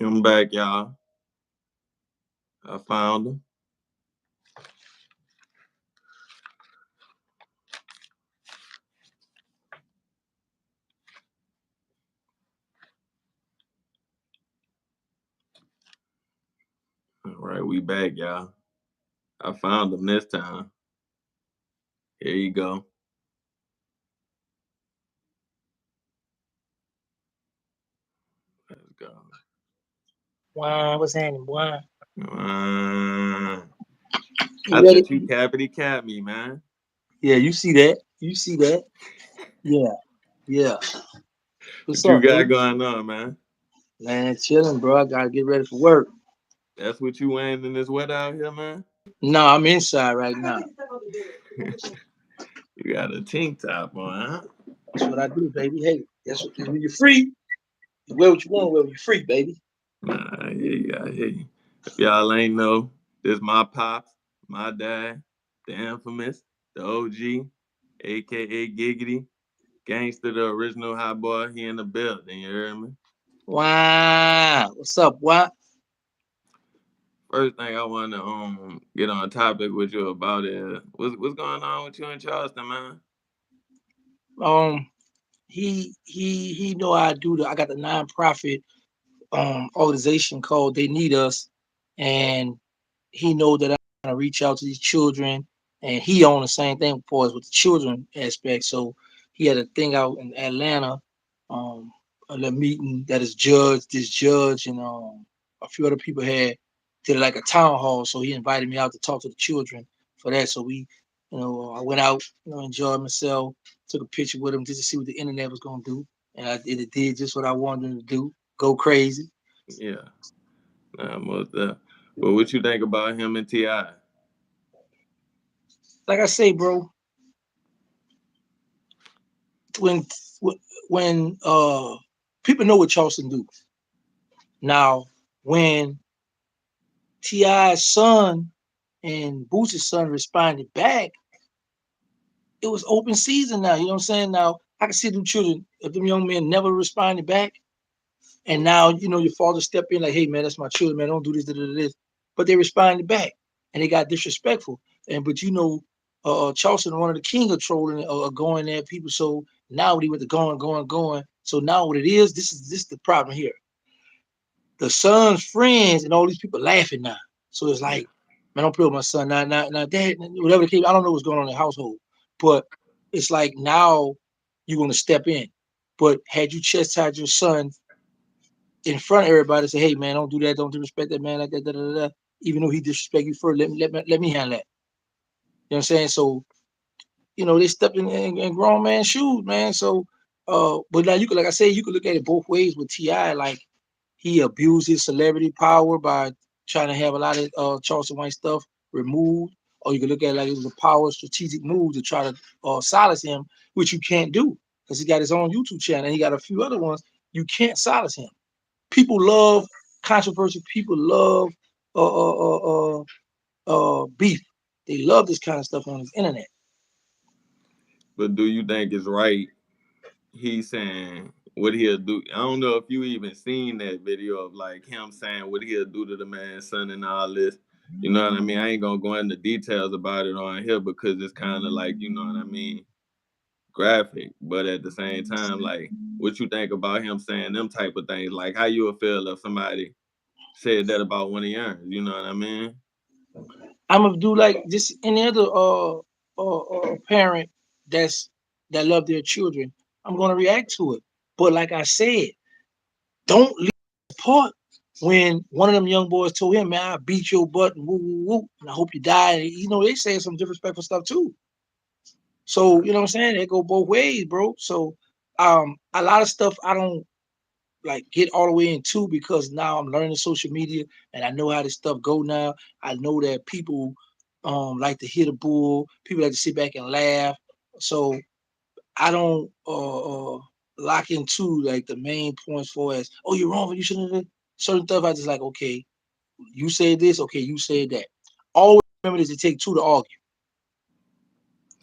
I'm back, y'all. I found him. All right, we back, y'all. I found him this time. Here you go. Let's go. Wow, what's happening, boy? You I ready? thought you cappity cap me, man. Yeah, you see that? You see that? Yeah, yeah. What's What you up, got baby? going on, man? Man, chilling, bro. I gotta get ready for work. That's what you wearing in this weather out here, man? No, I'm inside right now. You got a tank top on, huh? That's what I do, baby. Hey, that's what when you're free. You wear what you want, wear when you're free, baby. Nah, I hear you, I hear you. If y'all ain't know, this my pops, my dad, the infamous, the OG, aka Giggity, Gangsta, the original hot boy. He in the building, you hear me? Wow. What's up, what? First thing I want to get on topic with you about is what's going on with you in Charleston, man? Um, he know I do the I got the nonprofit organization called They Need Us, and he know that I'm gonna reach out to these children, and he on the same thing for us with the children aspect. So he had a thing out in Atlanta, um, a little meeting that is this judge, and a few other people had did like a town hall. So he invited me out to talk to the children for that. So I went out, enjoyed myself, took a picture with him just to see what the internet was gonna do, and it did just what I wanted to do, go crazy. Yeah, nah, most but what you think about him and Ti? Like I say, bro, when when people know what Charleston do. Now, when Ti's son and Boosie's son responded back, it was open season now. You know what I'm saying? Now I can see them children, if them young men never responded back, and now your father step in like, hey man, that's my children, man, don't do this, this. But they responded back and they got disrespectful. And but Charleston one of the king of trolling going at people. So now he with the going. So now what it is, this is the problem here. The son's friends and all these people laughing now. So it's Yeah, like, man, don't play with my son. Now, dad, whatever the case, I don't know what's going on in the household, but it's like now you're gonna step in. But had you chastised your son in front of everybody, say, hey man, don't do that, don't disrespect that man like that, even though he disrespect you first, let me handle that. You know what I'm saying? So they stepped in grown man shoes, man. So but now you could, like I say, you could look at it both ways with Ti. Like he abused his celebrity power by trying to have a lot of Charleston White stuff removed, or you could look at it like it was a power strategic move to try to silence him, which you can't do because he got his own YouTube channel and he got a few other ones. You can't silence him. People love controversy. People love beef. They love this kind of stuff on the internet. but do you think it's right? He's saying what he'll do. I don't know if you even seen that video of like him saying what he'll do to the man's son and all this. You know what I mean? I ain't gonna go into details about it on here because it's kind of like, you know what I mean, graphic. But at the same time, like, what you think about him saying them type of things? Like, how you would feel if somebody said that about one of yours? You know what I mean? I'm gonna do like just any other parent that love their children. I'm gonna react to it. But like I said, don't leave the part when one of them young boys told him, "Man, I beat your butt and woo woo woo, and I hope you die." And, they say some disrespectful stuff too. So you know what I'm saying? They go both ways, bro. So a lot of stuff I don't like get all the way into because now I'm learning social media and I know how this stuff go now. I know that people like to hit a bull, people like to sit back and laugh. So I don't lock into like the main points for as, oh, you're wrong, you shouldn't have certain stuff. I just like, okay, you said this, okay, you said that. Always remember this, it take two to argue.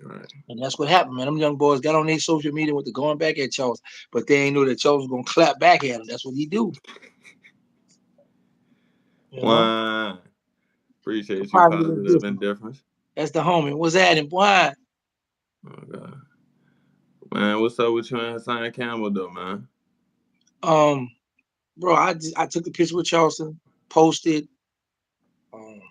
Right. And that's what happened, man. Them young boys got on their social media with the going back at Charles, but they ain't know that Charles was gonna clap back at him. That's what he do. You know, Why? could Appreciate you, probably look positive different. indifference. That's the homie. What's that? And why? Oh god, man, what's up with you and Hassan Campbell though, man? Um, bro, I took the picture with Charleston, posted, um,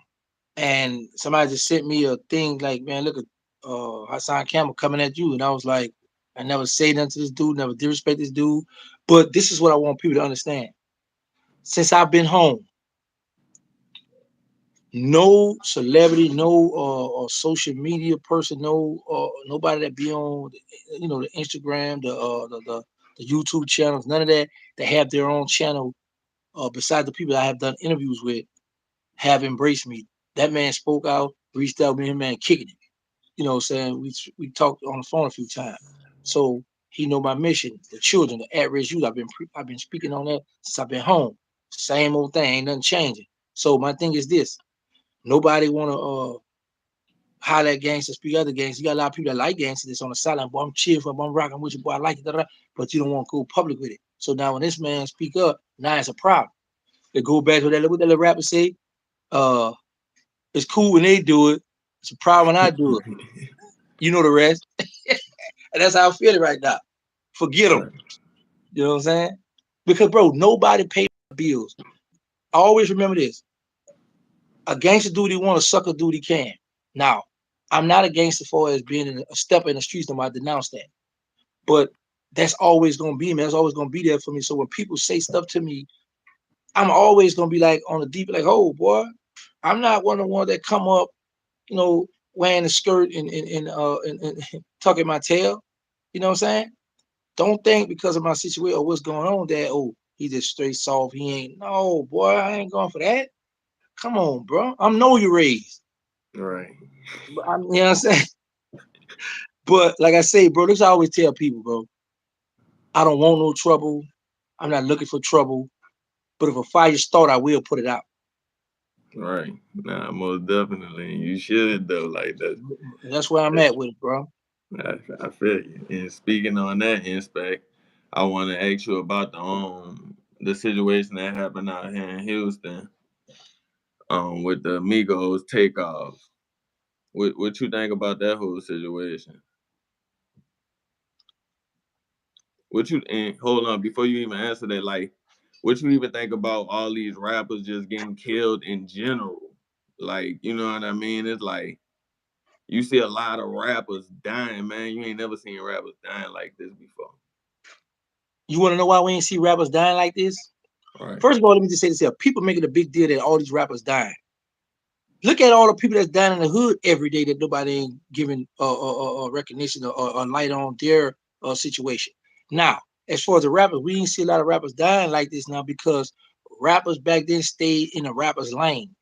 and somebody just sent me a thing like, man, look at Hassan Campbell coming at you, and I was like, I never say nothing to this dude, never disrespect this dude, but this is what I want people to understand. Since I've been home, no celebrity, no social media person, no nobody that be on, the Instagram, the YouTube channels, none of that. They have their own channel. Besides the people I have done interviews with, have embraced me. That man spoke out, reached out, me and him, man, kicking it. You know what I'm saying? We talked on the phone a few times. So he know my mission, the children, the at-risk youth. I've been speaking on that since I've been home. Same old thing, ain't nothing changing. So my thing is this: nobody wanna holler at gangsters, speak other gangsters. You got a lot of people that like gangsters that's on the sideline. Boy, I'm cheering for him, I'm rocking with you, boy, I like it, da, da, but you don't want to go public with it. So now when this man speak up, now it's a problem. They go back to what that little rapper say. Uh, it's cool when they do it. It's a problem when I do it. You know the rest. And that's how I'm feeling right now. Forget them. Right, You know what I'm saying? Because, bro, nobody pays bills. I always remember this. A gangster do what he want, a sucker do what he can. Now, I'm not a gangster for as being a step in the streets, no, I denounce that. But that's always gonna be me. That's always gonna be there for me. So when people say stuff to me, I'm always gonna be like on the deep, like, oh boy, I'm not one of the ones that come up, wearing a skirt and tucking my tail. You know what I'm saying? Don't think because of my situation or what's going on that, he just straight soft. He ain't, no, boy, I ain't going for that. Come on, bro. I'm know you raised. right, You know what I'm saying? But like I say, bro, this I always tell people, bro. I don't want no trouble. I'm not looking for trouble. But if a fire start, I will put it out. right. Nah, most definitely. You should though. Like that. That's where I'm That at with it, bro. I feel you. And speaking on that inspect, I want to ask you about the situation that happened out here in Houston with the Migos takeoff. What you think about that whole situation? What you and hold on before you even answer that, like what you even think about all these rappers just getting killed in general? Like, you know what I mean? It's like you see a lot of rappers dying, man. You ain't never seen rappers dying like this before. You want to know why we ain't see rappers dying like this? Right. First of all, let me just say this here. People making a big deal that all these rappers dying. Look at all the people that's dying in the hood every day that nobody ain't giving recognition or light on their situation. Now, as far as the rappers, we ain't see a lot of rappers dying like this now because rappers back then stayed in a rapper's lane.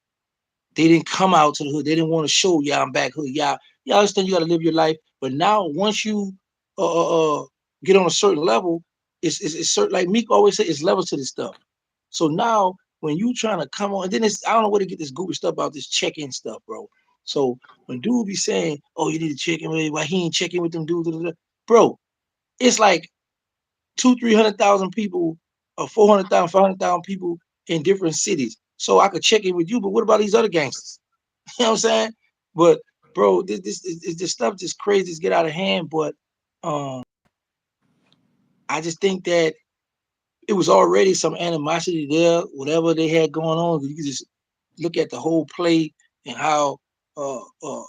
They didn't come out to the hood. They didn't want to show y'all I'm back hood. Y'all understand you got to live your life. But now, once you uh, uh, uh, get on a certain level, it's certain. Like Meek always say, it's levels to this stuff. So now, when you trying to come on, and then it's I don't know where to get this goofy stuff about this check-in stuff, bro. So when dude be saying, "Oh, you need to check in with why he ain't checking with them dudes," bro, it's like two, 300,000 people, or 400,000, 500,000 people in different cities. So I could check in with you, but what about these other gangsters? You know what I'm saying? But bro, this stuff just crazy, just get out of hand. But um, I just think that it was already some animosity there, whatever they had going on. You can just look at the whole play and uh uh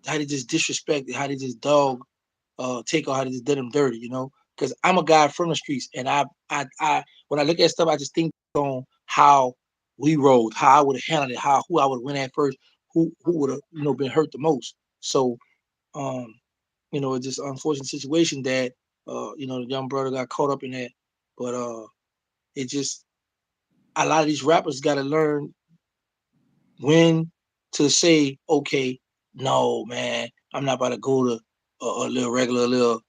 how they just disrespected, how they just dog take or how they just did them dirty, you know? Because I'm a guy from the streets, and I when I look at stuff, I just think on how we rolled, how I would have handled it, how who I would have went at first, who would have been hurt the most. So um, it's just an unfortunate situation that the young brother got caught up in that. But it just a lot of these rappers got to learn when to say, okay, no, man, I'm not about to go to a little regular little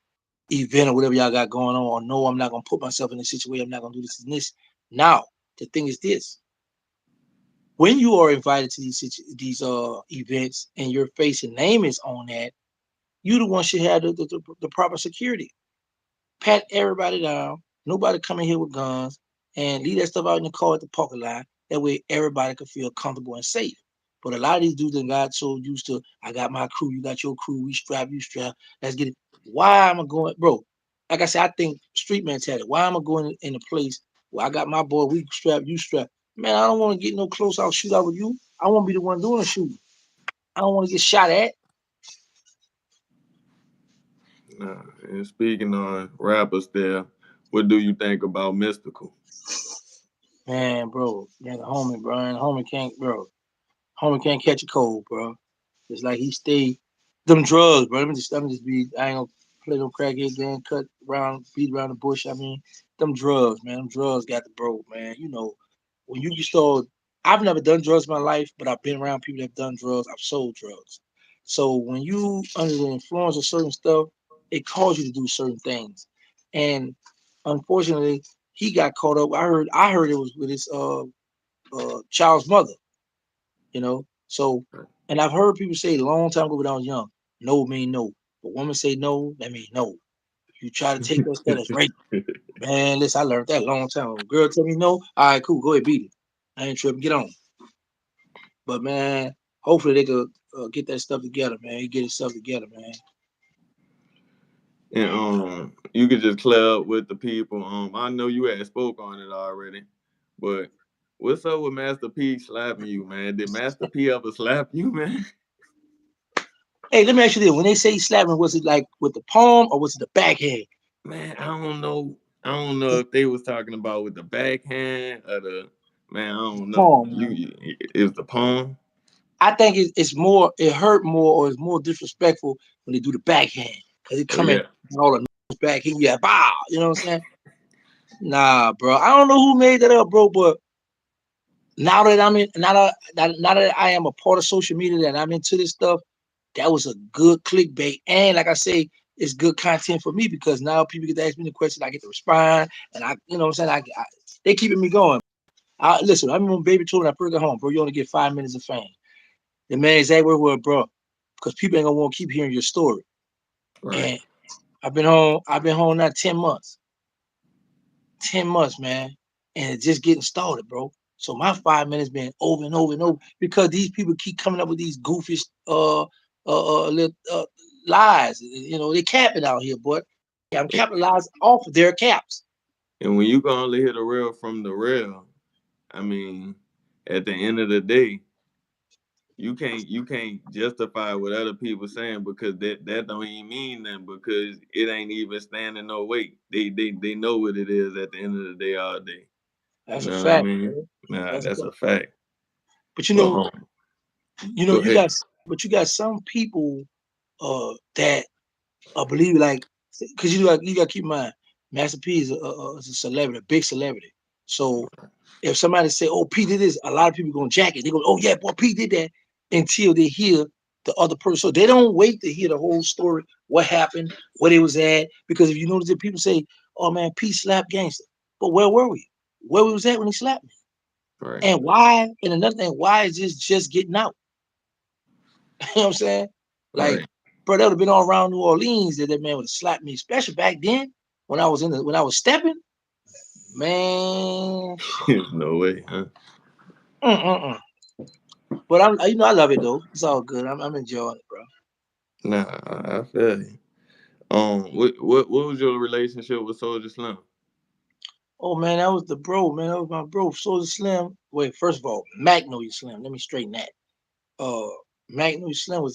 event or whatever y'all got going on, or no, I'm not gonna put myself in this situation. I'm not gonna do this and this. Now, the thing is this: when you are invited to these events and your face and name is on that, you the one should have the proper security. Pat everybody down. Nobody coming here with guns and leave that stuff out in the car at the parking lot. That way everybody can feel comfortable and safe. But a lot of these dudes that got so used to, I got my crew, you got your crew, we strap, you strap, let's get it. Why am I going, bro? Like I said, I think street mentality. Why am I going in a place where I got my boy, we strap, you strap? Man, I don't want to get no close out shoot out with you. I want to be the one doing the shooting. I don't want to get shot at. Nah. And speaking on rappers there, what do you think about Mystikal? Man, bro, man, the homie, bro, and the homie can't, bro. Homie can't catch a cold, bro. It's like he stay them drugs, bro. Let me just be. I ain't gonna play no crackhead game, cut around, beat around the bush. I mean, them drugs, man. Them drugs got the bro, man. You know, when you start. I've never done drugs in my life, but I've been around people that have done drugs. I've sold drugs. So when you under the influence of certain stuff, it calls you to do certain things. And unfortunately, he got caught up. I heard it was with his child's mother, you know. So, and I've heard people say a long time ago when I was young, no mean no. But women say no, that means no. If you try to take that stuff, that's rape. Man, listen, I learned that a long time ago. Girl tell me no, all right, cool, go ahead, beat it. I ain't tripping, get on. But man, hopefully they could get that stuff together, man. He get his stuff together, man. And you could just clear up with the people. I know you had spoke on it already, but what's up with Master P slapping you, man? Did Master P ever slap you, man? Hey, let me ask you this: when they say slapping, was it like with the palm or was it the backhand? Man, I don't know. I don't know if they was talking about with the backhand or the man. I don't know. Palm, man. You is the palm, I think it's more, it hurt more or it's more disrespectful when they do the backhand because it oh come in yeah, all the back here, yeah, bow. You know what I'm saying? Nah, bro. I don't know who made that up, bro, but now that I'm in, now that I am a part of social media and I'm into this stuff, that was a good clickbait. And like I say, it's good content for me because now people get to ask me the question, I get to respond, and you know what I'm saying? They keeping me going. Listen, I remember when Baby told me when I first got home, bro, you only get 5 minutes of fame. The man exactly where, bro, because people ain't gonna want to keep hearing your story. right. And I've been home now 10 months. 10 months, man. And it's just getting started, bro. So my 5 minutes been over and over and over because these people keep coming up with these goofish little, lies. You know, they capping out here, but I'm And, capitalizing off of their caps. and when you can only hear the real from the real, I mean, at the end of the day, you can't justify what other people saying because that don't even mean nothing because it ain't even standing no weight. They know what it is at the end of the day all day. You That's a know what I fact, mean? bro. Nah, That's a that's a fact. fact. But But you know, go you ahead. got, but you got some people that believe like, because you got to keep in mind, Master P is a celebrity, a big celebrity. So if somebody say, "Oh, P did this," a lot of people gonna jack it. They go, "Oh yeah, boy, P did that," until they hear the other person. So they don't wait to hear the whole story, what happened, where they was at. Because if you notice that people say, "Oh man, P slapped Gangsta," but where were we? Where we was at when he slapped me? Right. And why? And another thing, why is this just getting out? You know what I'm saying? Like, Right. bro, that would have been all around New Orleans that man would have slapped me, especially back then when I was stepping, man. There's no way, huh? Mm-mm-mm. But I love it though. It's all good. I'm enjoying it, bro. Nah, I feel you. What was your relationship with Soldier Slim? Oh man, that was the bro, man. That was my bro. Soulja Slim. Wait, first of all, Magnolia Slim. Let me straighten that. Uh, Magnolia Slim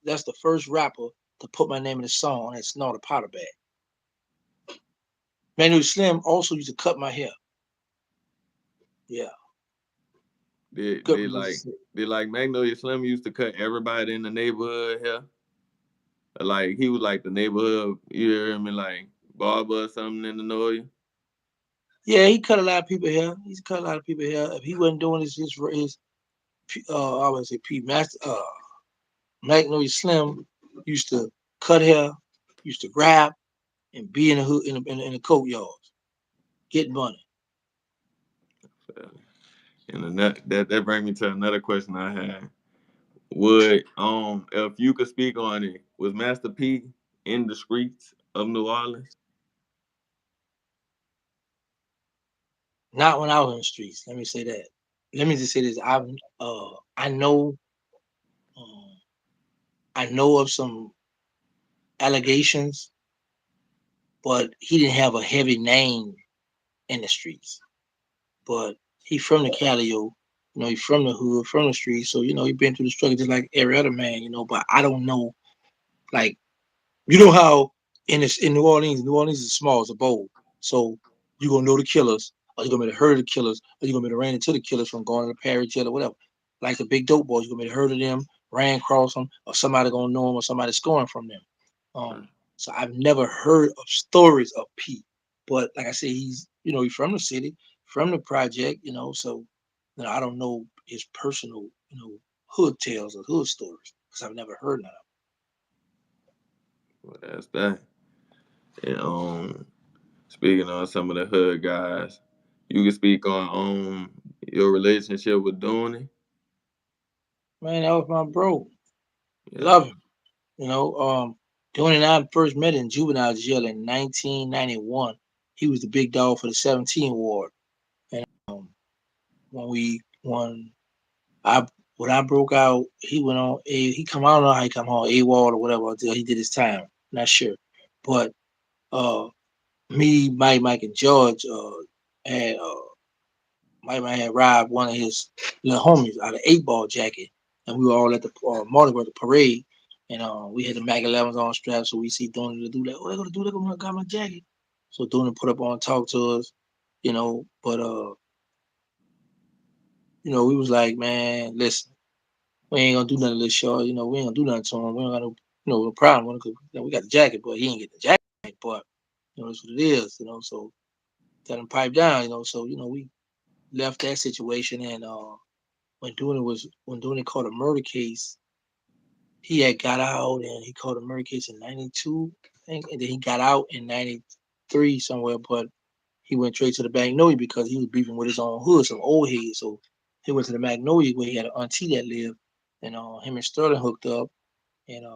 that's the first rapper to put my name in a song on that Snort a Powder bag. Magnolia Slim also used to cut my hair. Yeah, Did good they like relationship. did like Magnolia Slim used to cut everybody in the neighborhood here? Like he was like the neighborhood, you hear me, like barber or something in the noise. Yeah, he cut a lot of people hair. He's cut a lot of people hair. If he wasn't doing his I would say P Master Magnolia Slim used to cut hair, used to grab and be in the hood in the coat yards, getting money. And that brings me to another question I had. Would if you could speak on it, was Master P in the streets of New Orleans? Not when I was in the streets. Let me say that. Let me just say this. I know um, I know of some allegations, but he didn't have a heavy name in the streets. But he from the Calio, he from the hood, from the streets. So he been through the struggle just like every other man. But I don't know, like how in New Orleans is small, it's a bowl. So you gonna know the killers, or you gonna be the herd of the killers, or you gonna be the ran into the killers from going to the Perry jail or whatever. Like the big dope boys, you gonna be the herd of them, ran across them, or somebody gonna know them, or somebody scoring from them. So I've never heard of stories of Pete, but like I said, he's from the city, from the project, so I don't know his personal, hood tales or hood stories because I've never heard none of Well, that's that. And speaking on some of the hood guys, you can speak on your relationship with Dooney. them. Man, that was my bro. Yeah. Love him. Doing and I first met in juvenile jail in 1991. He was the big dog for the 17 ward. And when I when I broke out, he went on a he come I don't know how he come on AWOL or whatever until he did his time. Not sure. But uh me, Mike, and George had Mike had robbed one of his little homies out of 8 ball jacket, and we were all at the Mardi Gras the parade, and we had the Mac 11s on straps, so we see Dooney do that. Oh, they're gonna do. They're gonna got my jacket. So Dooney put up on talk to us, but we was like, man, listen, we ain't gonna do nothing to this short. We ain't gonna do nothing to him. We ain't got no problem with him 'cause, we got the jacket, but he ain't get the jacket. But that's what it is. So tell him pipe down. So we left that situation, and when Dooney caught a murder case, he had got out and he caught a murder case in '92, I think, and then he got out in '93 somewhere, but he went straight to the Magnolia because he was beefing with his own hood, some old head. So he went to the Magnolia where he had an auntie that lived, and him and Sterling hooked up. And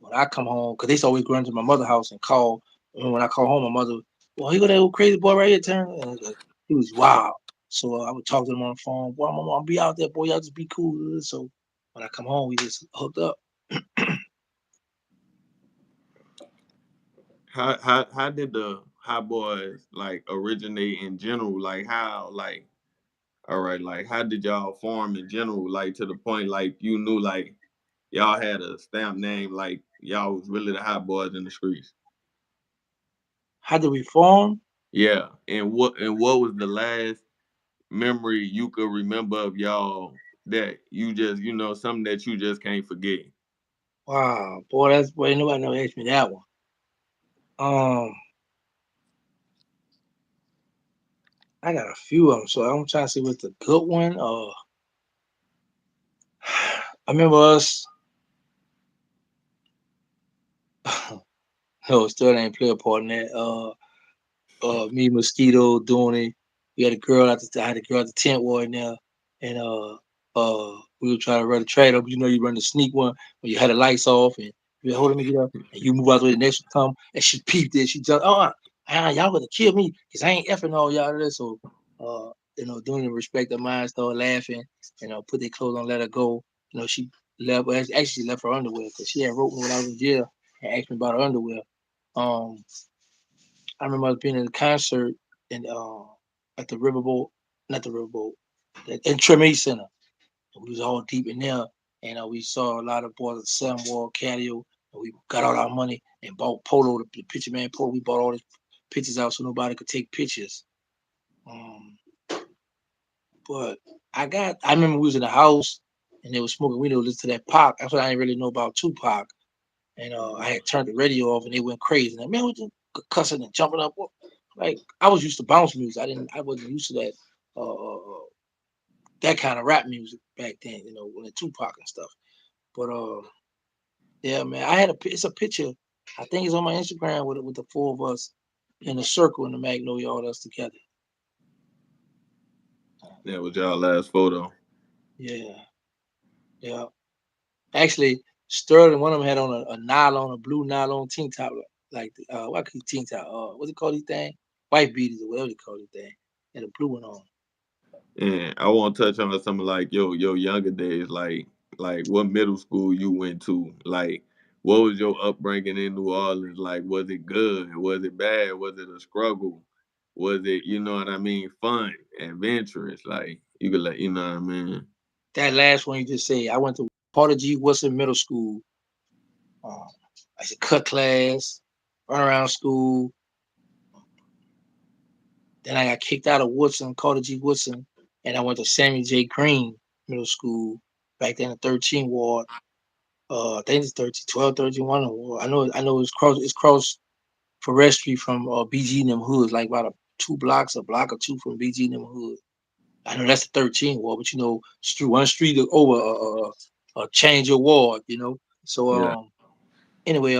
when I come home, because they used to always go into my mother's house and call. And when I call home, my mother, well, he got that old crazy boy right here, Terrance. And he was wild. So I would talk to him on the phone. Boy, I'm gonna be out there, boy. Y'all just be cool. So when I come home, we just hooked up. How did the Hot Boys like originate in general? Like how like all right, like how did y'all form in general? Like to the point like you knew like y'all had a stamp name, like y'all was really the Hot Boys in the streets. How did we form? Yeah. And what was the last memory you could remember of y'all that you just something that you just can't forget? Wow, boy, that's boy. Nobody never asked me that one. Um, I got a few of them, so I'm trying to see what's the good one. I remember us. No, still ain't play a part in that. Me, Mosquito, doing it. We had a girl I had a girl at the tent war in there, and we were trying to run the trade up. You run the sneak one when you had the lights off, and you hold them get up, and you move out the way the next one come, and she peeped it. She jumped. Y'all gonna kill me because I ain't effing all y'all there. So, doing the respect of mine, started laughing, put their clothes on, let her go. She left. Well, actually, she left her underwear because she had wrote me when I was in jail and asked me about her underwear. Um, I remember us being in a concert in at the Riverboat, not the Riverboat, in Treme Center. And we was all deep in there, and we saw a lot of boys at Sam Wall, Catio, and we got all our money and bought Polo, the picture man Polo. We bought all the pictures out so nobody could take pictures. Um, but I remember we was in the house and they was smoking weed. They was listening to that Pac. That's what I didn't really know about Tupac. And I had turned the radio off and they went crazy. And man, we just cussing and jumping up. Like I was used to bounce music. I wasn't used to that kind of rap music back then. When the Tupac and stuff. But yeah, man, it's a picture. I think it's on my Instagram with the four of us in a circle in the Magnolia, all us together. That was y'all last photo. Yeah, yeah. Actually, Sterling, one of them had on a blue nylon tank top, like what could tank top? What's it called? These thing, white beaters or whatever they call these thing. and a blue one on. And I want to touch on some of like your younger days, like what middle school you went to, like what was your upbringing in New Orleans? Like, was it good? Was it bad? Was it a struggle? Was it, you know what I mean, fun, adventurous? Like you could let, you know what I mean? That last one you just said, I went to Carter G. Woodson Middle School. Um, I used to cut class, run around school. Then I got kicked out of Woodson, Carter G. Woodson, and I went to Samuel J. Green Middle School back then in 13 Ward. I think it's 13, 12, 13, one Ward. I know it's cross forestry from BG and them hoods, like about a block or two from BG and them hoods. I know that's the 13 Ward, but one street over change your ward, So Yeah. anyway,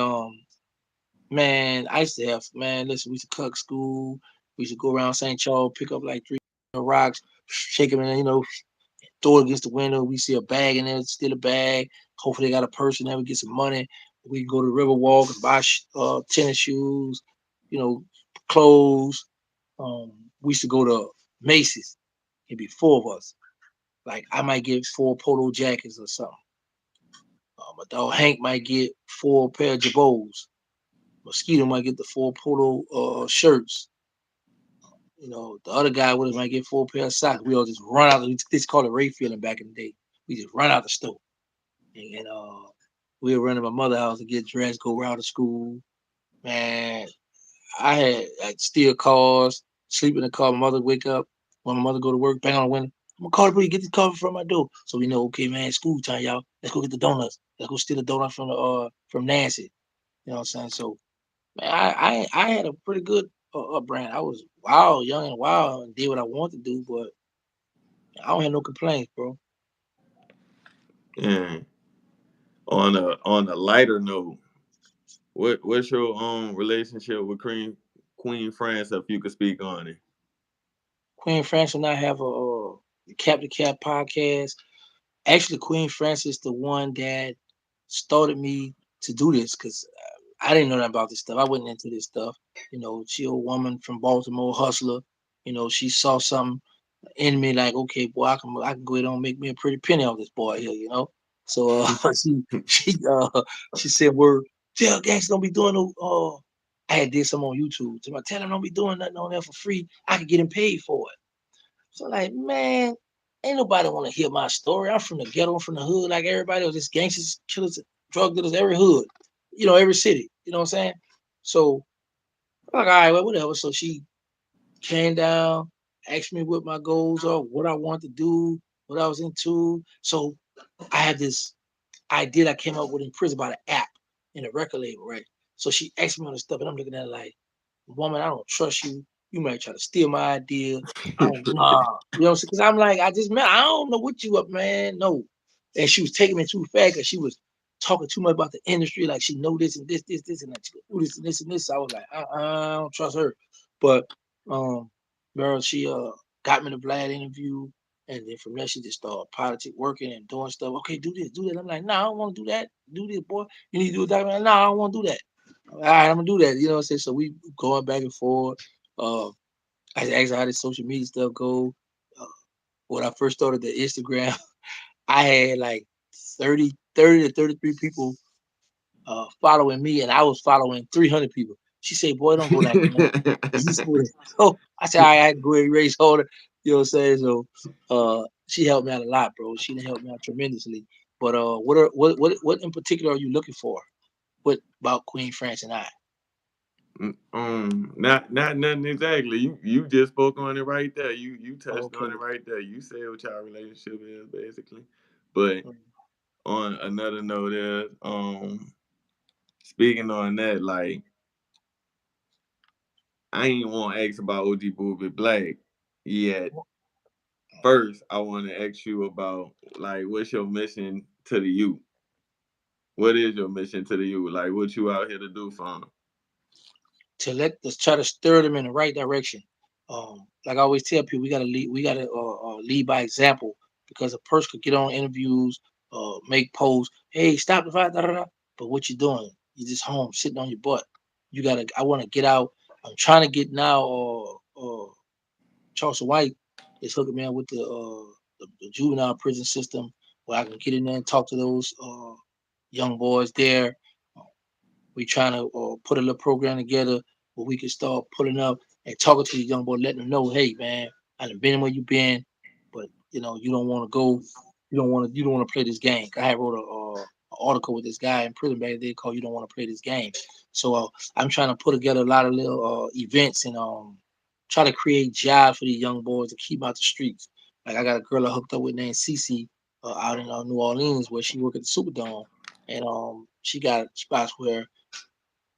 man, I used to have, man, listen, we used to cut school. We used to go around St. Charles, pick up like three rocks, shake them, and throw it against the window. We see a bag in there, steal a bag. Hopefully, they got a person there. We get some money. We go to the Riverwalk and buy tennis shoes, you know, clothes. We used to go to Macy's. It'd be four of us. Like I might get four polo jackets or something. My dog Hank might get four pair of jabots. Mosquito might get the four polo shirts. The other guy with us might get four pair of socks. We all just run out. This called it Ray feeling back in the day. We just run out the store. And we were running my mother's house to get dressed, go around to school. Man, I'd steal cars, sleep in the car. My mother wake up when my mother go to work, bang on the window. I'm gonna call the police, get this car from my door. So we know, okay, man, school time, y'all. Let's go get the donuts. Let's go steal the donut from Nancy. You know what I'm saying? So man, I had a pretty good upbringing. I was wild, young and wild, and did what I wanted to do, but I don't have no complaints, bro. And on a lighter note, what's your relationship with Queen France, if you could speak on it? Queen Francis and I have a Cap to Cap podcast. Actually, Queen Francis the one that started me to do this because I didn't know nothing about this stuff. I wasn't into this stuff. She a woman from Baltimore, hustler. She saw something in me like, okay, boy, I can go ahead and make me a pretty penny off this boy here. So she said, "Word, tell Gangsta don't be doing no." I had did some on YouTube. Tell him don't be doing nothing on there for free. I could get him paid for it. So like, man, ain't nobody want to hear my story. I'm from the ghetto, I'm from the hood, like everybody else. Just gangsters, killers, drug dealers, every hood, every city. You know what I'm saying? So I'm like, all right, well, whatever. So she came down, asked me what my goals are, what I want to do, what I was into. So I had this idea I came up with in prison about an app in a record label, right? So she asked me on the stuff, and I'm looking at it like, woman, I don't trust you. You might try to steal my idea. I don't nah. Because I'm like, I don't know what you up, man. No. And she was taking me too fast because she was talking too much about the industry, like she know this and this, and that she could do this and this and this. So I was like, I don't trust her. But girl, she got me the Vlad interview, and then from there she just started politic working and doing stuff. Okay, do this, do that. I'm like, nah, I don't want to do that. Do this, boy. You need to do a documentary. Nah, I don't want to do that. All right, I'm gonna do that. You know what I'm saying? So we going back and forth. I asked her how this social media stuff go. Uh, when I first started the Instagram, I had like 30 to 33 people following me, and I was following 300 people. She said, "Boy, don't go like that." So I said, "I had to go ahead and raise order." You know what I'm saying? So she helped me out a lot, bro. She done helped me out tremendously. But what in particular are you looking for? What about Queen France and I? Not nothing exactly. You just spoke on it right there. You touched on Okay. it right there. You said what y'all relationship is basically. But on another note, is speaking on that, like I ain't want to ask about OG Booby Black yet. First, I want to ask you about like what's your mission to the youth? What is your mission to the youth? Like what you out here to do for 'em? Let's try to stir them in the right direction. Like I always tell people, we gotta lead. We gotta lead by example because a person could get on interviews, make posts. Hey, stop the fight, da, da, da. But what you doing? You just home sitting on your butt. You gotta. I want to get out. I'm trying to get now. Charleston White is hooking me up with the juvenile prison system where I can get in there and talk to those young boys there. We trying to put a little program together where we can start pulling up and talking to the young boy, letting them know, hey man, I done been where you been, but you don't want to go, you don't want to play this game. I had wrote an article with this guy in prison back there called "You Don't Want to Play This Game." So I'm trying to put together a lot of little events and try to create jobs for these young boys to keep out the streets. Like I got a girl I hooked up with named Cece out in New Orleans where she work at the Superdome, and she got spots where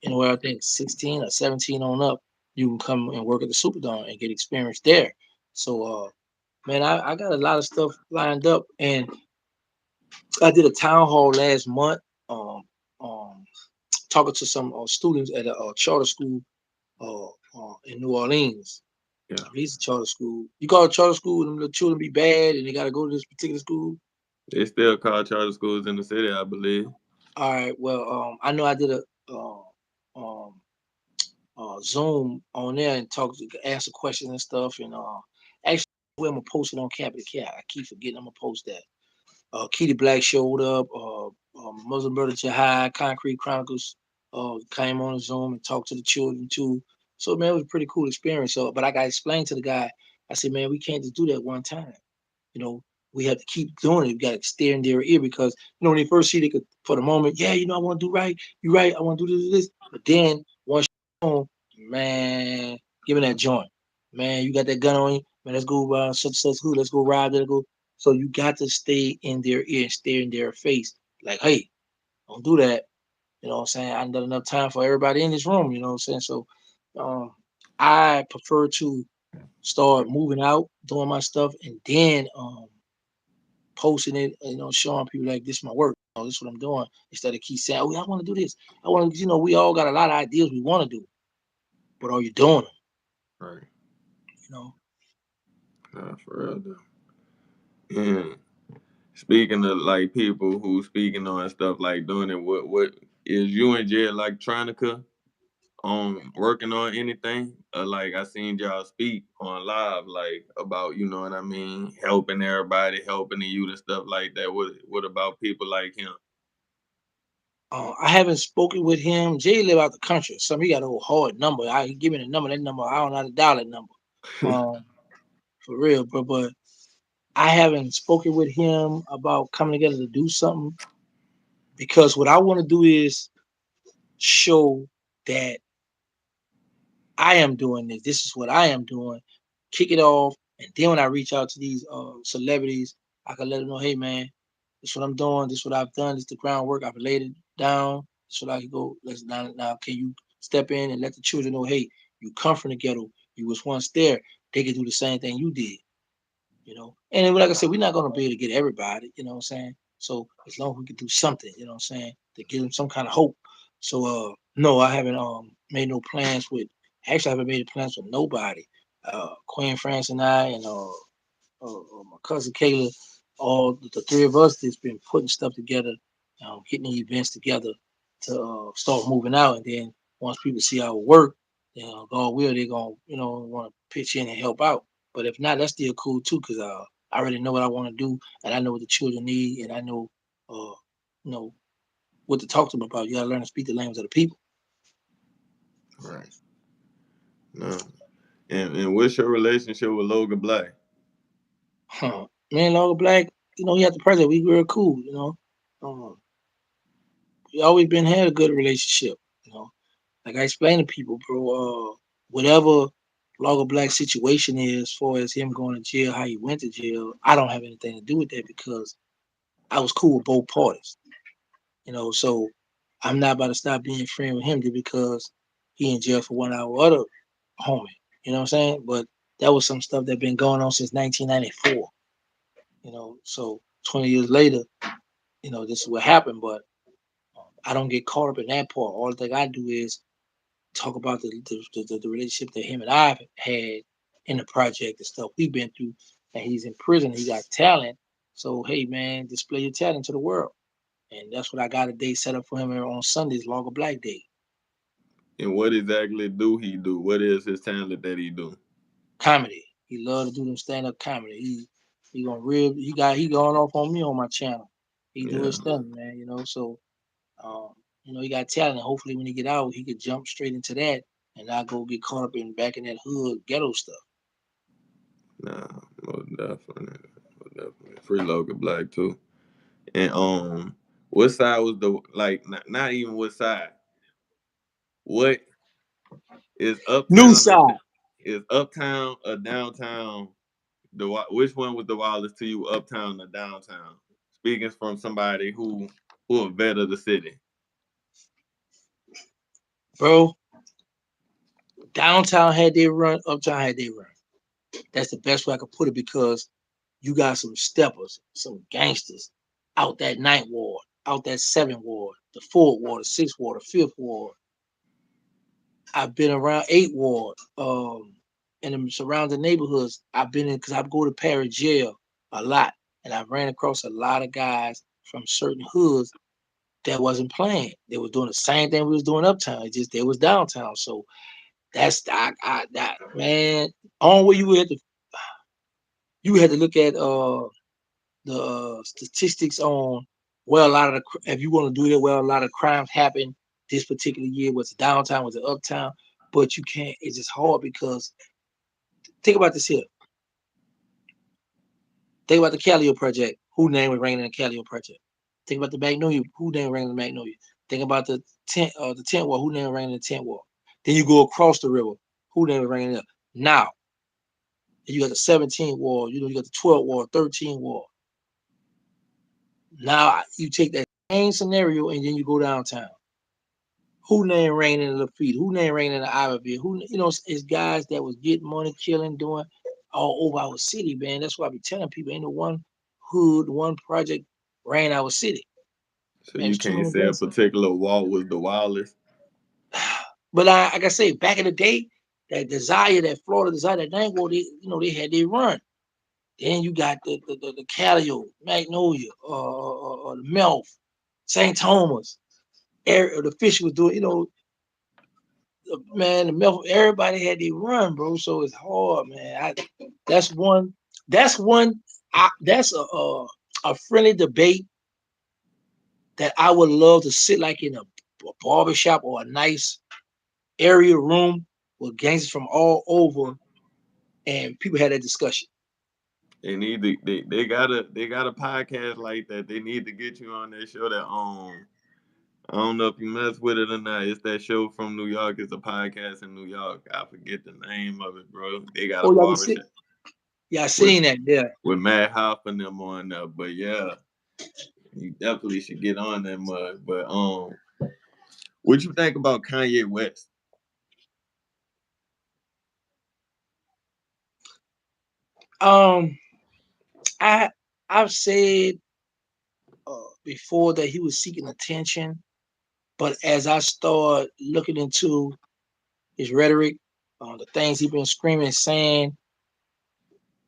anywhere I think 16 or 17 on up, you can come and work at the Superdome and get experience there. So, man, I got a lot of stuff lined up, and I did a town hall last month, um, um, talking to some students at a charter school in New Orleans. Yeah. He's a charter school. You call it charter school, and the children be bad, and they got to go to this particular school. They still call charter schools in the city, I believe. All right. Well, I know I did a um, Zoom on there and talk to answer questions and stuff. And actually, I'm gonna post it on Capital Cat. I keep forgetting I'm gonna post that. Kitty Black showed up. Muslim Brother Jihad, Concrete Chronicles, came on Zoom and talked to the children too. So man, it was a pretty cool experience. So, but I got to explain to the guy. I said, man, we can't just do that one time. You know, we have to keep doing it. We got to stare in their ear because when they first see, they could for the moment, yeah, I want to do right. You right. I want to do this. But then once you're home, man, give me that joint. Man, you got that gun on you. Man, let's go such who. Let's go rob. Let's go. So you got to stay in their ear and stare in their face. Like, hey, don't do that. You know what I'm saying? I done enough time for everybody in this room. You know what I'm saying? So um, I prefer to start moving out, doing my stuff, and then posting it, showing people like this is my work. This is what I'm doing. Instead of keep saying, oh, I want to do this. I want to, we all got a lot of ideas we want to do, but are you doing them? Right. You know. Nah, for real though. And speaking of like people who speaking on stuff like doing it, what is you and Jay like trying to working on anything? Like I seen y'all speak on live like about, you know what I mean, helping everybody, helping the youth and stuff like that. What about people like him? I haven't spoken with him. Jay live out the country, so he got a hard number. He give me the number. That number, I don't know how to dial that number. Um, for real, bro. But I haven't spoken with him about coming together to do something because what I want to do is show that I am doing this. This is what I am doing. Kick it off, and then when I reach out to these celebrities, I can let them know, hey man, this is what I'm doing. This is what I've done. This is the groundwork. I've laid it down. This is what I can go. Let's now. Can you step in and let the children know, hey, you come from the ghetto. You was once there. They can do the same thing you did. And like I said, we're not going to be able to get everybody. You know what I'm saying? So as long as we can do something, you know what I'm saying, to give them some kind of hope. So no, I haven't made no plans with. Actually, I haven't made plans with nobody. Queen France and I and my cousin Kayla, all the three of us that's been putting stuff together, getting the events together to start moving out. And then once people see our work, God will, they're gonna want to pitch in and help out. But if not, that's still cool too, because I already know what I want to do, and I know what the children need, and I know uh, you know what to talk to them about. You gotta learn to speak the language of the people. Right. No. And what's your relationship with Logan Black? Man, Logan Black, he had the president. We were cool, Um, we always been had a good relationship, Like I explained to people, bro, whatever Logan Black situation is, as far as him going to jail, how he went to jail, I don't have anything to do with that because I was cool with both parties, So I'm not about to stop being friends with him just because he in jail for one hour other homie. You know what I'm saying? But that was some stuff that been going on since 1994. So 20 years later, this is what happened. But I don't get caught up in that part. All the thing I do is talk about the relationship that him and I had in the project and stuff we've been through. And he's in prison. He got talent. So hey man, display your talent to the world. And that's what I got a day set up for him on Sundays, Longer Black Day. And what exactly do he do? What is his talent that he do? Comedy. He love to do them stand up comedy. He gonna real he going off on me on my channel. He do Yeah, his thing, man. So um, he got talent. Hopefully, when he get out, he could jump straight into that and not go get caught up in back in that hood ghetto stuff. nah, most definitely, most definitely. Free Logan Black too. And what side was the like? Not even what side. What is New uptown? side, Is uptown or downtown? Which one was the wildest to you, uptown or downtown? Speaking from somebody who a vet of the city. bro. Downtown had their run, uptown had their run. That's the best way I could put it because you got some steppers, some gangsters out that ninth ward, out that seventh ward, the fourth ward, the sixth ward, the fifth ward. I've been around eighth ward, in the surrounding neighborhoods. I've been in because I go to Perry jail a lot, and I ran across a lot of guys from certain hoods that wasn't playing. They was doing the same thing we was doing uptown. It just they was downtown. So that's that man. On where you had to look at the statistics on where a lot of the if you want to do it where a lot of crimes happen this particular year, was it downtown, was it uptown? But you can't. It's just hard because think about this here. Think about the Calio project. Who name was ringing in the Calio project? Think about the Magnolia. Who name ringing in the Magnolia? Think about the tent wall. Who name ringing in the tent wall? Then you go across the river. Who name ringing there? Now you got the 17 wall. You got the 12 wall, 13 wall. Now you take that same scenario and then you go downtown. Who name ringing in the Lafitte? Who name ringing in the Iberville? It's guys that was getting money, killing, doing all over our city, man. That's why I be telling people ain't no one hood, one project ran our city. So Man, you it's too can't many say a blessings. particular wall was the wildest. But like I say, back in the day, that desire, that Florida desire, that Dangle, they had their run. Then you got the Calio, Magnolia, the Melf, St. Thomas. The fish was doing, man, the Melf, everybody had their run, bro. So it's hard, man. That's one, that's one, that's a friendly debate that I would love to sit like in a barbershop or a nice area room with gangsters from all over and people had that discussion. They got a podcast like that. They need to get you on their show that I don't know if you mess with it or not. It's that show from New York. It's a podcast in New York. I forget the name of it, bro. They got a Oh, y'all be sick? barbershop Yeah, I with seen that there. Matt Hoff and them on there. But yeah, you definitely should get on that mug. But what you think about Kanye West? Um, I I've said before that he was seeking attention, but as I start looking into his rhetoric, the things he's been screaming and saying,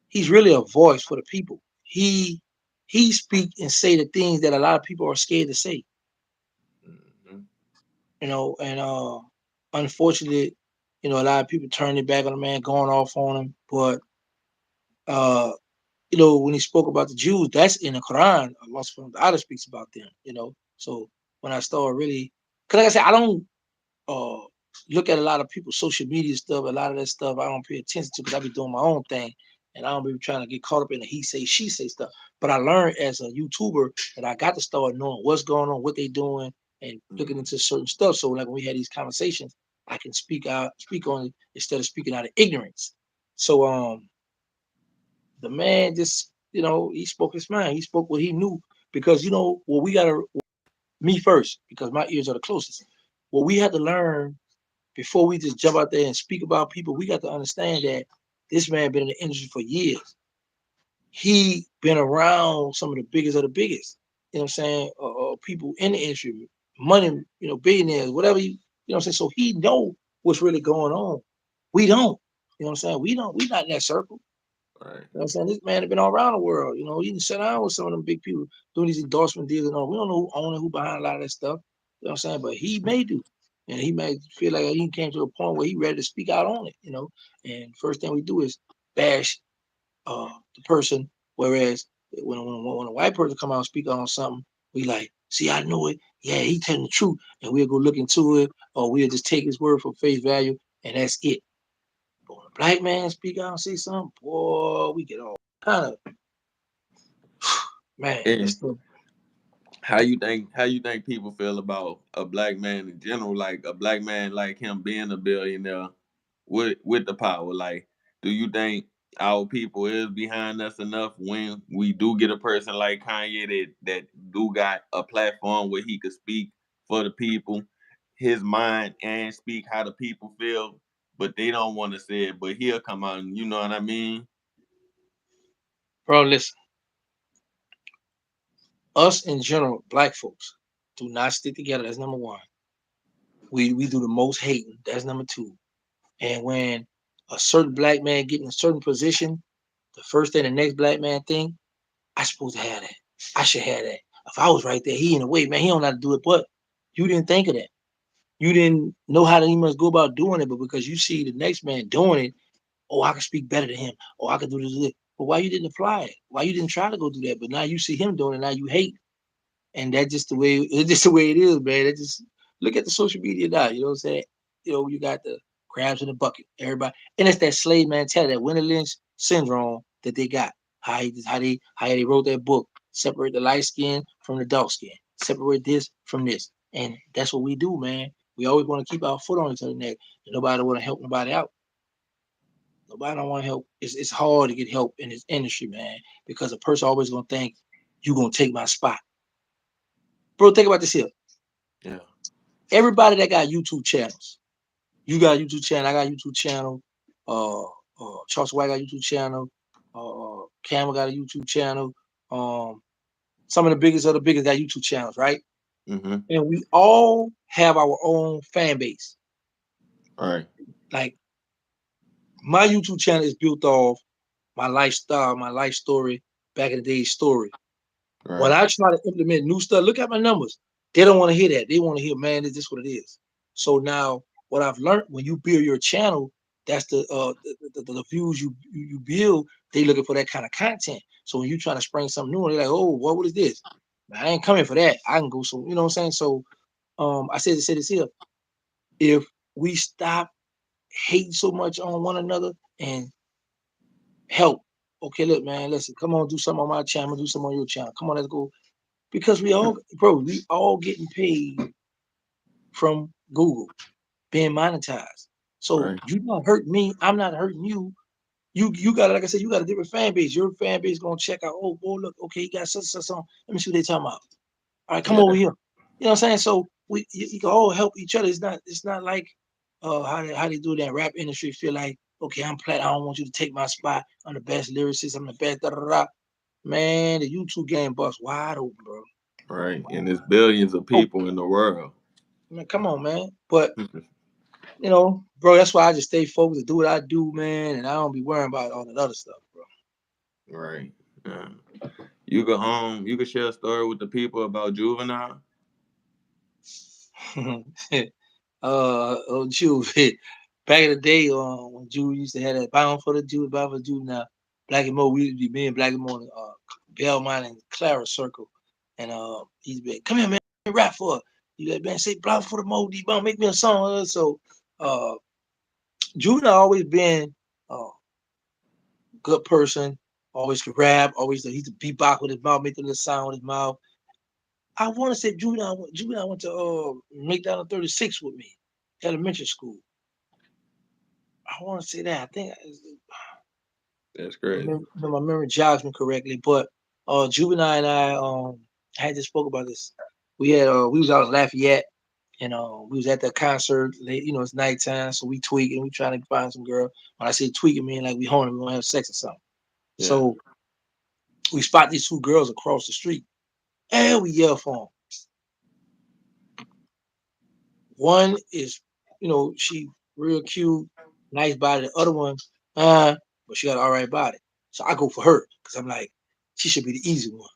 he's really a voice for the people. He speak and say the things that a lot of people are scared to say, Mhm. and unfortunately, a lot of people turning it back on the man, going off on him. But uh, when he spoke about the Jews, that's in the Quran. Allah subhanahu wa ta'ala speaks about them, So when I start really, because like I said, I don't uh look at a lot of people's social media stuff, a lot of that stuff I don't pay attention to because I be doing my own thing and I don't be trying to get caught up in the he say, she say stuff. But I learned as a YouTuber that I got to start knowing what's going on, what they doing, and looking into certain stuff. So like when we had these conversations, I can speak on it instead of speaking out of ignorance. So the man just, he spoke his mind. He spoke what he knew because we gotta me first because my ears are the closest. What we had to learn before we just jump out there and speak about people, we got to understand that this man been in the industry for years. He been around some of the biggest of the biggest. You know what I'm saying? People in the industry, money, billionaires, whatever. You know what I'm saying? So he know what's really going on. We don't. You know what I'm saying? We don't. We not in that circle. Right. You know what I'm saying? This man has been all around the world. He can sit down with some of them big people doing these endorsement deals and all. We don't know who owning, who behind a lot of that stuff. You know what I'm saying? But he may do. And he may feel like he came to a point where he ready to speak out on it. And first thing we do is bash the person. Whereas when a white person come out and speak on something, we like, see, I know it. Yeah, he telling the truth, and we'll go look into it, or we'll just take his word for face value, and that's it. But when a black man speak out and say something, boy, we get all kind of man. And It's the how you think people feel about a black man in general, like a black man like him being a billionaire with the power? Like, do you think our people is behind us enough when we do get a person like Kanye that do got a platform where he could speak for the people, his mind, and speak how the people feel, but they don't want to say it, but he'll come out and you know what I mean? bro. Listen, us in general, black folks, do not stick together. That's number one. We do the most hating. That's number two. And when a certain black man get in a certain position, the first thing the next black man think, I supposed to have that. I should have that. If I was right there, he in the way, man, he don't know how to do it. But you didn't think of that. You didn't know how to even go about doing it, but because you see the next man doing it, oh, I can speak better than him. Oh, I can do this. But why you didn't apply it? Why you didn't try to go do that? But now you see him doing it, now you hate. And that's just the way it's just the way it is, man. It just look at the social media now. You know what I'm saying? You know, you got the crabs in the bucket, everybody, and it's that slave mentality, that Winter Lynch syndrome that they got. How they wrote that book, separate the light skin from the dark skin, separate this from this, and that's what we do, man. We always want to keep our foot on each other's neck, and nobody want to help nobody out. Nobody don't want help. It's hard to get help in this industry, man, because a person always gonna think you gonna take my spot. Bro, think about this here. Yeah. Everybody that got YouTube channels, you got a YouTube channel, I got a YouTube channel, Charleston White got a YouTube channel, Campbell got a YouTube channel, um, some of the biggest of the biggest got YouTube channels, right? Mm-hmm. And we all have our own fan base. All right. Like my YouTube channel is built off my lifestyle, my life story, back in the day story. When Right. I try to implement new stuff, look at my numbers. They don't want to hear that. They want to hear, man, is this what it is? So now, what I've learned when you build your channel, that's the views you build. They looking for that kind of content. So when you trying to spring something new, they're like, oh, what is this? Man, I ain't coming for that. I can go so you know what I'm saying. So I said this here. If we stop hating so much on one another and help, okay, look, man, listen, come on, do something on my channel, do something on your channel. Come on, let's go because we all getting paid from Google, being monetized. So Right. you not hurting me, I'm not hurting you. You got, like I said, you got a different fan base. Your fan base gonna check out. Oh boy, look, okay, he got such on. Let me see what they talking about. All right, come over Yeah. here. You know what I'm saying? So you can all help each other. It's not like how they do that rap industry. Feel like okay, I'm plat. I don't want you to take my spot. I'm the best lyricist. I'm the best. Da, da, da. Man, the YouTube game bust wide open, bro. Right. And there's billions of Oh, people in the world. man, come on, man. But bro, that's why I just stay focused to do what I do, man, and I don't be worrying about all that other stuff, Right. Yeah. You could share a story with the people about Juvenile. bro. Oh, Jew, back in the day, when Jew used to have that bound for the Jew. Now, Black and Mo, we used to be me and Black and Mo in Belmont and Clara Circle, and he'd be like, "Come here, man, rap for it." You like, man, say block for the Mo, D Bone, make me a song. So, uh, Juvenile always been a good person, always could rap, always he could beatbox with his mouth, make the little sound with his mouth. I want to say Juvenile went to McDonald 36 with me, elementary school. I want to say that. I think That's crazy. my memory jogs me correctly, but Juvenile and I had just spoke about this. We was out in Lafayette and we was at that concert late, it's nighttime, so we tweaking, we trying to find some girl. When I say tweaking, mean like we horny, we gonna have sex or something. Yeah. So we spot these two girls across the street and we yell for them. One is, she real cute, nice body. The other one, but she got an all right body. So I go for her because I'm like, she should be the easy one.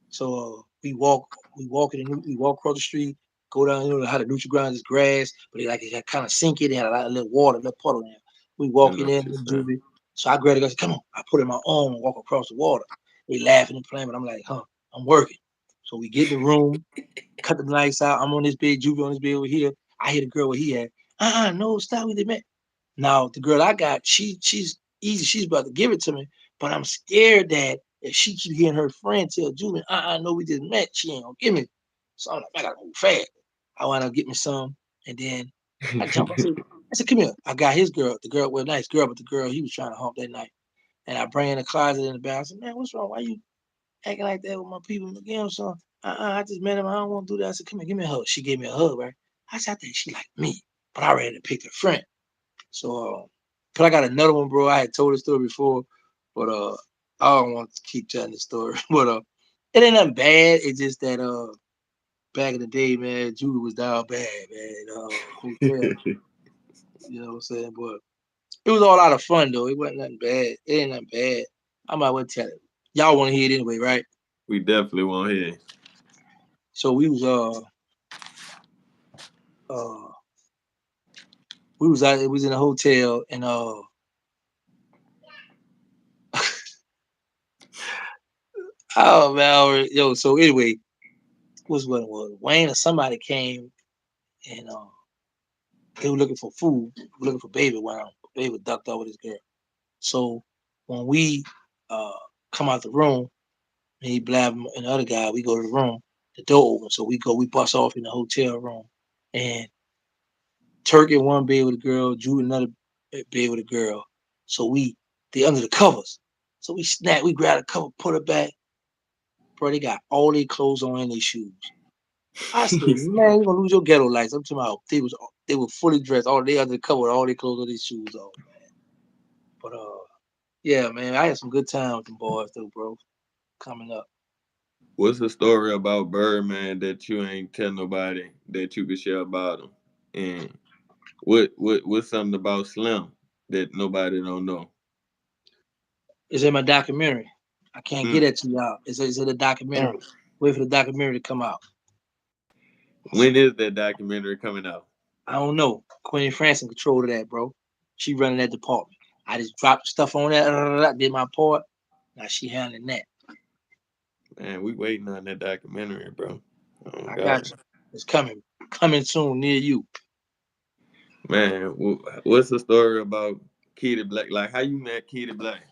So we walk across the street, go down, how the neutral ground is grass, but it kind of sink it, had a little water, a little puddle there. We I walk know in what there, you're saying. Juvie. So I grabbed it, I said, come on. I put it in my arm and walk across the water. They laughing and playing, but I'm like, I'm working. So we get in the room, cut the lights out. I'm on this bed, Juvie on this bed over here. I hear the girl where he at. No, stop with it, man. Now the girl I got, she's easy. She's about to give it to me, but I'm scared that if she keep hearing her friend tell Juvie, no, we just met, she ain't gonna give me. So I'm like, I gotta move fast. I want to get me some, and then I jump. I said, come here. I got his girl. The girl was a nice girl, but the girl he was trying to hump that night. And I bring in the closet in the bathroom. I said, man, what's wrong? Why you acting like that with my people? You know, so I just met him. I don't want to do that. I said, come here, give me a hug. She gave me a hug, right? I said, I think she like me, but I already picked her friend. So, but I got another one, bro. I had told the story before, but I don't want to keep telling the story. But it ain't nothing bad. It's just that back in the day, man, Julie was down bad, man. Hotel, you know what I'm saying? But it was all out of fun though. It wasn't nothing bad. It ain't nothing bad. I might well tell it. Y'all want to hear it anyway, right? We definitely won't hear. So uh we was out. It was in a hotel and oh man, yo. So anyway, was what it was. Wayne or somebody came and they were looking for food, looking for baby. Wow, baby ducked out with his girl. So when we uh come out the room, me, Blab, and the other guy, we go to the room. The door open, so we bust off in the hotel room, and Turk in one bed with a girl, Drew in another bed with a girl. So they under the covers. So we grab the cover, put it back. Bro, they got all their clothes on and their shoes. I said, man, you gonna lose your ghetto lights. I'm talking about they were fully dressed, all they under the cover, all their clothes on their shoes on, man. But yeah, man, I had some good time with them boys though, bro. Coming up. What's the story about Birdman that you ain't tell nobody that you could share about him? And what's something about Slim that nobody don't know? It's in my documentary. I can't get Mm. it to y'all. It's in the documentary. Wait for the documentary to come out. When is that documentary coming out? I don't know. Queen France in control of that, bro. She running that department. I just dropped stuff on that, did my part. Now she handling that. Man, we waiting on that documentary, bro. Oh I got God, you. It's coming. Coming soon near you. man, what's the story about Kitty Black? Like how you met Kitty Black?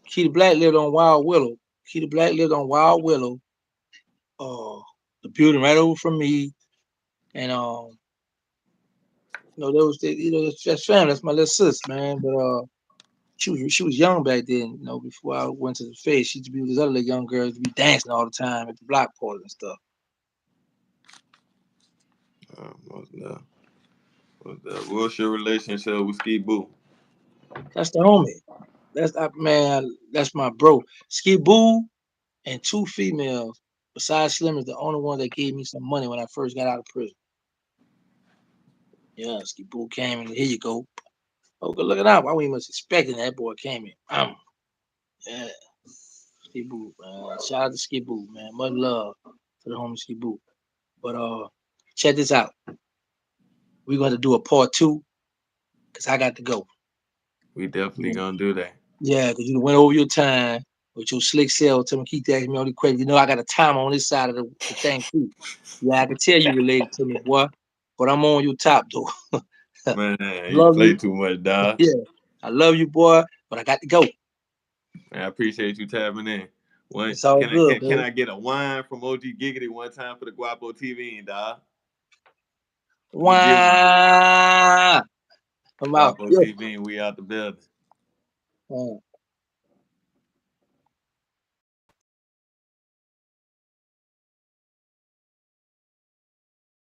Keita Black lived on Wild Willow. Keita Black lived on Wild Willow. Uh, the building right over from me. And there was that's family. That's my little sis, man. But she was young back then, before I went to the face. She used to be with this other little young girl to be dancing all the time at the block party and stuff. What's that? What's your relationship with Ski Boo? That's the homie. Man, that's my bro. Ski Boo and two females, besides Slim, is the only one that gave me some money when I first got out of prison. Yeah, Ski Boo came and here you go. Oh, good looking out. Why we was expecting that boy came in. Yeah, Ski Boo, man. Shout out to Ski Boo, man. Much love to the homie Ski Boo. But check this out. We're going to do a part two because I got to go. We definitely gonna do that. Yeah, because you went over your time with your slick self. Tell me, keep asking me all the questions. I got a time on this side of the thing too. Yeah, I can tell you related to me, boy. But I'm on your top though. Man, you Love play you. too much, dog. Yeah, I love you, boy. But I got to go. Man, I appreciate you tapping in. One, It's all can I good, can, can baby. I get a wine from OG Giggity one time for the Guapo TV, dog? Let me get one. Wow. I'm out. Guapo Yeah. TV, we out the building.